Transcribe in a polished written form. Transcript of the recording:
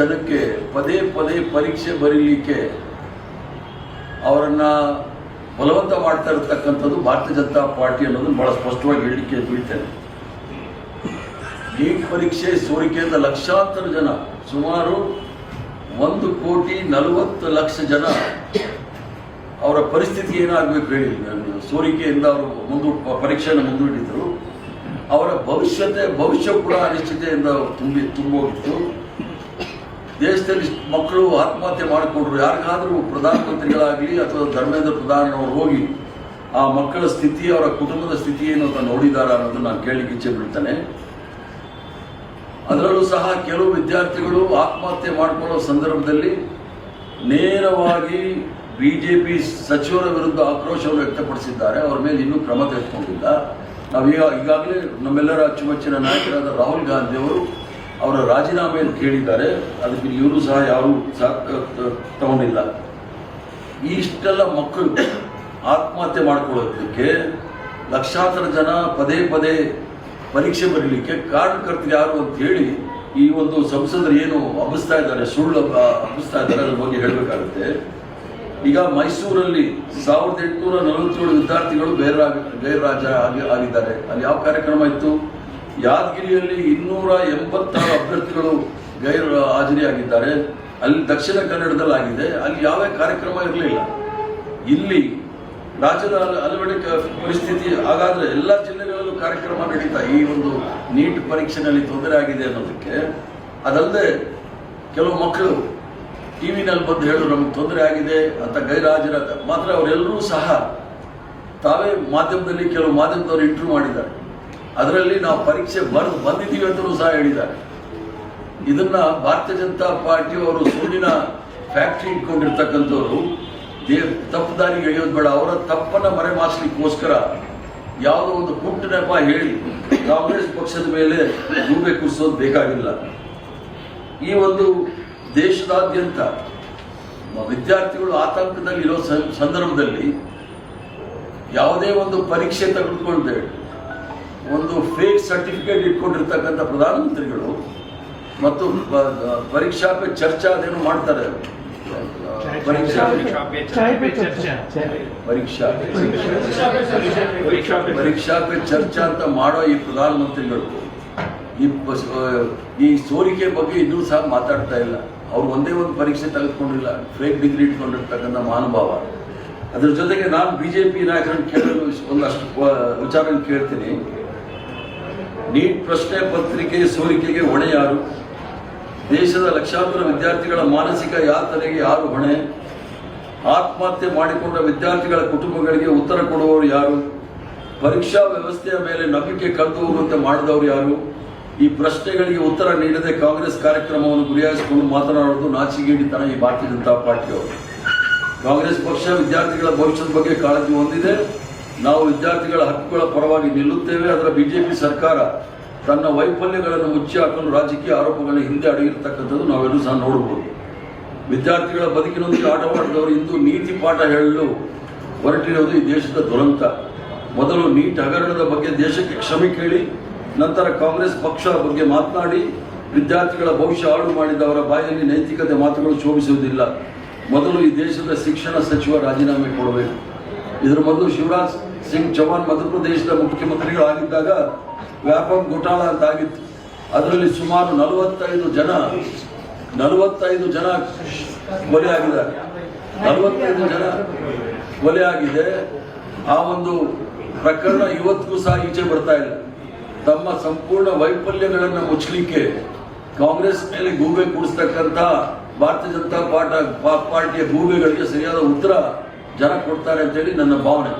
ಜನಕ್ಕೆ ಪದೇ ಪದೇ ಪರೀಕ್ಷೆ ಬರೀಲಿಕ್ಕೆ ಅವರನ್ನ ಬಲವಂತ ಮಾಡ್ತಾ ಇರತಕ್ಕಂಥದ್ದು ಭಾರತೀಯ ಜನತಾ ಪಾರ್ಟಿ ಅನ್ನೋದನ್ನು ಬಹಳ ಸ್ಪಷ್ಟವಾಗಿ ಹೇಳಲಿಕ್ಕೆ ಬೀಳ್ತೇನೆ. ನೀಟ್ ಪರೀಕ್ಷೆ ಸೋರಿಕೆಯಿಂದ ಲಕ್ಷಾಂತರ ಜನ, ಸುಮಾರು 1,40,00,000 ಜನ ಅವರ ಪರಿಸ್ಥಿತಿ ಏನಾಗಬೇಕು ಹೇಳಿ, ಸೋರಿಕೆಯಿಂದ ಅವರು ಪರೀಕ್ಷೆಯನ್ನು ಮುಂದೂಡಿದ್ರು. ಅವರ ಭವಿಷ್ಯ ಕೂಡ ಅನಿಶ್ಚಿತೆಯಿಂದ ತುಂಬೋಗಿತ್ತು. ದೇಶದಲ್ಲಿ ಮಕ್ಕಳು ಆತ್ಮಹತ್ಯೆ ಮಾಡಿಕೊಂಡ್ರು. ಯಾರಿಗಾದರೂ ಪ್ರಧಾನಮಂತ್ರಿಗಳಾಗಲಿ ಅಥವಾ ಧರ್ಮೇಂದ್ರ ಪ್ರಧಾನ್ ಅವರು ಹೋಗಿ ಆ ಮಕ್ಕಳ ಸ್ಥಿತಿ, ಅವರ ಕುಟುಂಬದ ಸ್ಥಿತಿ ಏನು ಅಂತ ನೋಡಿದಾರ ಅನ್ನೋದನ್ನು ನಾನು ಕೇಳಲಿಕ್ಕೆ ಇಚ್ಛೆ ಬೀಳ್ತೇನೆ. ಅದರಲ್ಲೂ ಸಹ ಕೆಲವು ವಿದ್ಯಾರ್ಥಿಗಳು ಆತ್ಮಹತ್ಯೆ ಮಾಡಿಕೊಳ್ಳೋ ಸಂದರ್ಭದಲ್ಲಿ ನೇರವಾಗಿ ಬಿಜೆಪಿ ಸಚಿವರ ವಿರುದ್ಧ ಆಕ್ರೋಶವನ್ನು ವ್ಯಕ್ತಪಡಿಸಿದ್ದಾರೆ. ಅವರ ಮೇಲೆ ಇನ್ನೂ ಕ್ರಮ ತೆಗೆದುಕೊಂಡಿಲ್ಲ. ಈಗಾಗಲೇ ನಮ್ಮೆಲ್ಲರ ಅಚ್ಚುಮೆಚ್ಚಿನ ನಾಯಕರಾದ ರಾಹುಲ್ ಗಾಂಧಿ ಅವರು ಅವರ ರಾಜೀನಾಮೆಯನ್ನು ಕೇಳಿದ್ದಾರೆ. ಅದಕ್ಕೆ ಇವರು ಸಹ ಯಾರೂ ತಗೊಂಡಿಲ್ಲ. ಇಷ್ಟೆಲ್ಲ ಮಕ್ಕಳು ಆತ್ಮಹತ್ಯೆ ಮಾಡಿಕೊಳ್ಳೋದಕ್ಕೆ ಲಕ್ಷಾಂತರ ಜನ ಪದೇ ಪದೇ ಪರೀಕ್ಷೆ ಬರೀಲಿಕ್ಕೆ ಕಾರಣಕರ್ತರು ಯಾರು ಅಂತ ಹೇಳಿ ಈ ಒಂದು ಸಂಸದರು ಏನು ಹಬ್ಬಿಸ್ತಾ ಇದ್ದಾರೆ, ಸುಳ್ಳು ಹಬ್ಬಿಸ್ತಾ ಇದ್ದಾರೆ, ಅದ್ರ ಬಗ್ಗೆ ಹೇಳಬೇಕಾಗುತ್ತೆ. ಈಗ ಮೈಸೂರಲ್ಲಿ 1847 ವಿದ್ಯಾರ್ಥಿಗಳು ಆಗಿದ್ದಾರೆ. ಅಲ್ಲಿ ಯಾವ ಕಾರ್ಯಕ್ರಮ ಇತ್ತು? ಯಾದಗಿರಿಯಲ್ಲಿ 286 ಅಭ್ಯರ್ಥಿಗಳು ಹಾಜರಿಯಾಗಿದ್ದಾರೆ. ಅಲ್ಲಿ ದಕ್ಷಿಣ ಕನ್ನಡದಲ್ಲಿ ಆಗಿದೆ. ಅಲ್ಲಿ ಯಾವ ಕಾರ್ಯಕ್ರಮ ಇರಲಿಲ್ಲ. ಇಲ್ಲಿ ರಾಜ್ಯದ ಹಲವೆಡೆ ಪರಿಸ್ಥಿತಿ. ಹಾಗಾದ್ರೆ ಎಲ್ಲ ಜಿಲ್ಲೆಗಳಲ್ಲೂ ಕಾರ್ಯಕ್ರಮ ನಡೀತಾ ಈ ಒಂದು ನೀಟ್ ಪರೀಕ್ಷೆನಲ್ಲಿ ತೊಂದರೆ ಆಗಿದೆ ಅನ್ನೋದಕ್ಕೆ. ಅದಲ್ಲದೆ ಕೆಲವು ಮಕ್ಕಳು ಟಿವಿನಲ್ಲಿ ಬಂದು ಹೇಳು ನಮ್ಗೆ ತೊಂದರೆ ಆಗಿದೆ ಅಂತ ಗೈರಾಜರಾದ ಮಾತ್ರ ಅವರೆಲ್ಲರೂ ಸಹ ತಾವೇ ಮಾಧ್ಯಮದಲ್ಲಿ ಕೆಲವು ಮಾಧ್ಯಮದವರು ಇಂಟರ್ವ್ಯೂ ಮಾಡಿದ್ದಾರೆ. ಅದರಲ್ಲಿ ನಾವು ಪರೀಕ್ಷೆ ಬಂದಿದ್ದೀವಿ ಅಂತಲೂ ಸಹ ಹೇಳಿದ್ದಾರೆ. ಇದನ್ನ ಭಾರತೀಯ ಜನತಾ ಪಾರ್ಟಿ ಅವರು ಸುಳ್ಳಿನ ಫ್ಯಾಕ್ಟ್ರಿ ಇಟ್ಕೊಂಡಿರ್ತಕ್ಕಂಥವ್ರು ತಪ್ಪು ದಾರಿಗೆ ಎಳೆಯೋದು ಬೇಡ. ಅವರ ತಪ್ಪನ್ನ ಮರೆಮಾಚಲಿಕ್ಕೋಸ್ಕರ ಯಾವುದೋ ಒಂದು ಪುಟ್ಟ ನೆಪ ಹೇಳಿ ಕಾಂಗ್ರೆಸ್ ಪಕ್ಷದ ಮೇಲೆ ಗೂಬೆ ಕುರಿಸೋದು ಬೇಕಾಗಿಲ್ಲ. ಈ ಒಂದು ದೇಶದಾದ್ಯಂತ ವಿದ್ಯಾರ್ಥಿಗಳು ಆತಂಕದಲ್ಲಿ ಇರೋ ಸಂದರ್ಭದಲ್ಲಿ ಯಾವುದೇ ಒಂದು ಪರೀಕ್ಷೆ ತೆಗೆದುಕೊಳ್ತೇವೆ, ಒಂದು ಫೇಕ್ ಸರ್ಟಿಫಿಕೇಟ್ ಇಟ್ಕೊಂಡಿರ್ತಕ್ಕಂಥ ಪ್ರಧಾನಮಂತ್ರಿಗಳು ಮತ್ತು ಪರೀಕ್ಷಾ ಪೇ ಚರ್ಚಾ ಅದೇನು ಮಾಡ್ತಾರೆ, ಪರೀಕ್ಷಾ ಪೇ ಚರ್ಚಾ ಅಂತ ಮಾಡೋ ಈ ಪ್ರಧಾನಮಂತ್ರಿಗಳು ಈ ಸೋರಿಕೆ ಬಗ್ಗೆ ಇನ್ನೂ ಸಹ ಮಾತಾಡ್ತಾ ಇಲ್ಲ. ಅವ್ರು ಒಂದೇ ಒಂದು ಪರೀಕ್ಷೆ ತೆಗೆದುಕೊಂಡಿಲ್ಲ, ಫೇಕ್ ಡಿಗ್ರಿ ಇಟ್ಕೊಂಡಿರ್ತಕ್ಕಂಥ ಮಹಾನುಭಾವ. ಅದ್ರ ಜೊತೆಗೆ ನಾನು ಬಿಜೆಪಿ ನಾಯಕರನ್ನು ಕೇಳಲು ಒಂದಷ್ಟು ವಿಚಾರ ಕೇಳ್ತೀನಿ. ನೀಟ್ ಪ್ರಶ್ನೆ ಪತ್ರಿಕೆ ಸೋರಿಕೆಗೆ ಹೊಣೆ ಯಾರು? ದೇಶದ ಲಕ್ಷಾಂತರ ವಿದ್ಯಾರ್ಥಿಗಳ ಮಾನಸಿಕ ಯಾತನೆಗೆ ಯಾರು ಹೊಣೆ? ಆತ್ಮಹತ್ಯೆ ಮಾಡಿಕೊಂಡ ವಿದ್ಯಾರ್ಥಿಗಳ ಕುಟುಂಬಗಳಿಗೆ ಉತ್ತರ ಕೊಡುವವರು ಯಾರು? ಪರೀಕ್ಷಾ ವ್ಯವಸ್ಥೆಯ ಮೇಲೆ ನಂಬಿಕೆ ಕಳೆದು ಹೋಗುವಂತೆ ಮಾಡಿದವರು ಯಾರು? ಈ ಪ್ರಶ್ನೆಗಳಿಗೆ ಉತ್ತರ ನೀಡದೆ ಕಾಂಗ್ರೆಸ್ ಕಾರ್ಯಕ್ರಮವನ್ನು ಗುರಿಯಾಗಿಸಿಕೊಂಡು ಮಾತನಾಡುವುದು ನಾಚಿಗೇಡಿತನ ಈ ಭಾರತೀಯ ಜನತಾ ಪಾರ್ಟಿಯವರು. ಕಾಂಗ್ರೆಸ್ ಪಕ್ಷ ವಿದ್ಯಾರ್ಥಿಗಳ ಭವಿಷ್ಯದ ಬಗ್ಗೆ ಕಾಳಜಿ ಹೊಂದಿದೆ. ನಾವು ವಿದ್ಯಾರ್ಥಿಗಳ ಹಕ್ಕುಗಳ ಪರವಾಗಿ ನಿಲ್ಲುತ್ತೇವೆ. ಅದರ ಬಿಜೆಪಿ ಸರ್ಕಾರ ತನ್ನ ವೈಫಲ್ಯಗಳನ್ನು ಮುಚ್ಚಿ ಹಾಕಲು ರಾಜಕೀಯ ಆರೋಪಗಳ ಹಿಂದೆ ಅಡಗಿರ್ತಕ್ಕಂಥದ್ದು ನಾವೆಲ್ಲರೂ ಸಹ ನೋಡಬಹುದು. ವಿದ್ಯಾರ್ಥಿಗಳ ಬದುಕಿನೊಂದಿಗೆ ಆಟವಾಡಿದವರು ಇಂದು ನೀತಿ ಪಾಠ ಹೇಳಲು ಹೊರಟಿರುವುದು ಈ ದೇಶದ ದುರಂತ. ಮೊದಲು ನೀಟ್ ಹಗರಣದ ಬಗ್ಗೆ ದೇಶಕ್ಕೆ ಕ್ಷಮೆ ಕೇಳಿ, ನಂತರ ಕಾಂಗ್ರೆಸ್ ಪಕ್ಷ ಬಗ್ಗೆ ಮಾತನಾಡಿ ವಿದ್ಯಾರ್ಥಿಗಳ ಭವಿಷ್ಯ ಹಾಳು ಮಾಡಿದವರ ಬಾಯಲ್ಲಿ ನೈತಿಕತೆ ಮಾತುಗಳು ಶೋಭಿಸುವುದಿಲ್ಲ. ಮೊದಲು ಈ ದೇಶದ ಶಿಕ್ಷಣ ಸಚಿವ ರಾಜೀನಾಮೆ ಕೊಡಬೇಕು. ಇದರ ಮೊದಲು ಶಿವರಾಜ್ ಸಿಂಗ್ ಚೌಹಾಣ್ ಮಧ್ಯಪ್ರದೇಶದ ಮುಖ್ಯಮಂತ್ರಿಗಳಾಗಿದ್ದಾಗ ವ್ಯಾಪಕ ಘೋಟಾಳ ಅಂತ ಆಗಿತ್ತು. ಅದರಲ್ಲಿ ಸುಮಾರು 45 ಜನ ಕೊಲೆಯಾಗಿದ್ದಾರೆ. 45 ಜನ ಕೊಲೆಯಾಗಿದೆ. ಆ ಒಂದು ಪ್ರಕರಣ ಇವತ್ತಿಗೂ ಸಹ ಈಚೆ ಬರ್ತಾ ಇಲ್ಲ. ತಮ್ಮ ಸಂಪೂರ್ಣ ವೈಫಲ್ಯಗಳನ್ನು ಮುಚ್ಚಲಿಕ್ಕೆ ಕಾಂಗ್ರೆಸ್ ಮೇಲೆ ಗೂಬೆ ಕೂಡಿಸ್ತಕ್ಕಂಥ ಭಾರತೀಯ ಜನತಾ ಪಾರ್ಟಿಯ ಗೂಬೆಗಳಿಗೆ ಸರಿಯಾದ ಉತ್ತರ ಜನ ಕೊಡ್ತಾರೆ ಅಂತೇಳಿ ನನ್ನ ಭಾವನೆ.